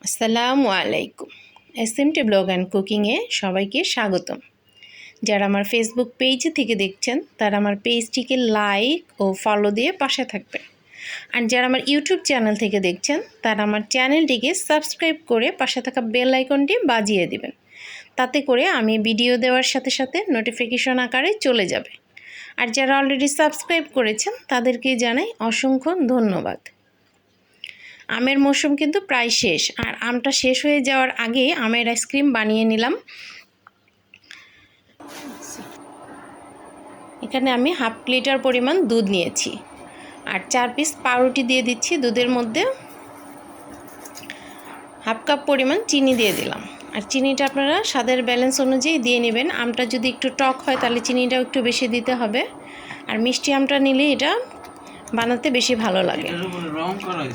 আসসালামু আলাইকুম। SMT blog and কুকিংয়ে সবাইকে স্বাগতম। যারা আমার ফেসবুক পেজ থেকে দেখছেন তারা আমার পেজটিকে লাইক ও ফলো দিয়ে পাশে থাকবেন, আর যারা আমার ইউটিউব চ্যানেল থেকে দেখছেন তারা আমার চ্যানেলটিকে সাবস্ক্রাইব করে পাশে থাকা বেল আইকনটি বাজিয়ে দিবেন। তাতে করে আমি ভিডিও দেওয়ার সাথে সাথে নোটিফিকেশন আকারে চলে যাবে। আর যারা অলরেডি সাবস্ক্রাইব করেছেন তাদেরকে জানাই অসংখ্য ধন্যবাদ। আমের মৌসুম কিন্তু প্রায় শেষ, আর আমটা শেষ হয়ে যাওয়ার আগে আমের আইসক্রিম বানিয়ে নিলাম। এখানে আমি হাফ লিটার পরিমাণ দুধ নিয়েছি, আর 4 পিস পাউরুটি দিয়ে দিচ্ছি। দুধের মধ্যে হাফ কাপ পরিমাণ চিনি দিয়ে দিলাম, আর চিনিটা আপনারা স্বাদের ব্যালেন্স অনুযায়ী দিয়ে নেবেন। আমটা যদি একটু টক হয় তাহলে চিনিটাও একটু বেশি দিতে হবে, আর মিষ্টি আমটা নিলে এটা বানাতে বেশি ভালো লাগে।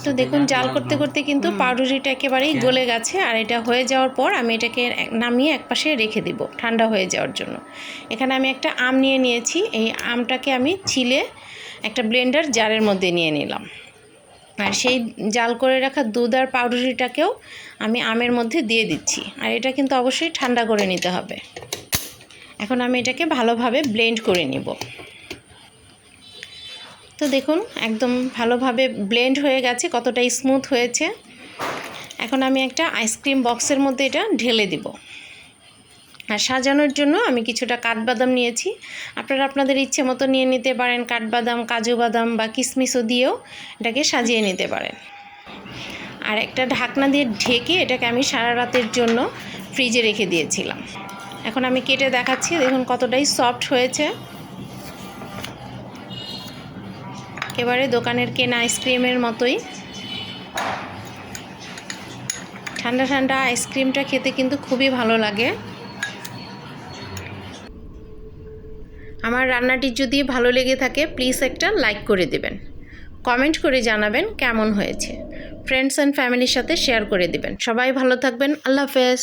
তো দেখুন, জাল করতে করতে কিন্তু পাউরুটিটা একেবারেই গলে গেছে, আর এটা হয়ে যাওয়ার পর আমি এটাকে নামিয়ে একপাশে রেখে দিব ঠান্ডা হয়ে যাওয়ার জন্য। এখানে আমি একটা আম নিয়েছি। এই আমটাকে আমি ছিলে একটা ব্লেন্ডার জারের মধ্যে নিয়ে নিলাম, আর সেই জাল করে রাখা দুধ আর পাউরুটিটাকেও আমি আমের মধ্যে দিয়ে দিচ্ছি, আর এটা কিন্তু অবশ্যই ঠান্ডা করে নিতে হবে। এখন আমি এটাকে ভালোভাবে ব্লেন্ড করে নিব। তো দেখুন, একদম ভালোভাবে ব্লেন্ড হয়ে গেছে, কতটা স্মুথ হয়েছে। এখন আমি একটা আইসক্রিম বক্সের মধ্যে এটা ঢেলে দিব, আর সাজানোর জন্য আমি কিছুটা কাঠবাদাম নিয়েছি। আপনারা আপনাদের ইচ্ছে মতো নিয়ে নিতে পারেন, কাঠবাদাম, কাজু বাদাম বা কিশমিশও দিয়েও এটাকে সাজিয়ে নিতে পারেন। আর একটা ঢাকনা দিয়ে ঢেকে এটাকে আমি সারা রাতের জন্য ফ্রিজে রেখে দিয়েছিলাম। এখন আমি কেটে দেখাচ্ছি, দেখুন কতটাই সফট হয়েছে। একেবারে দোকানের কেনা আইসক্রিমের মতোই। ঠান্ডা ঠান্ডা আইসক্রিমটা খেতে কিন্তু খুবই ভালো লাগে। আমার রান্নাটি যদি ভালো লেগে থাকে প্লিজ একটা লাইক করে দেবেন, কমেন্ট করে জানাবেন কেমন হয়েছে, ফ্রেন্ডস অ্যান্ড ফ্যামিলির সাথে শেয়ার করে দেবেন। সবাই ভালো থাকবেন। আল্লাহ হাফেজ।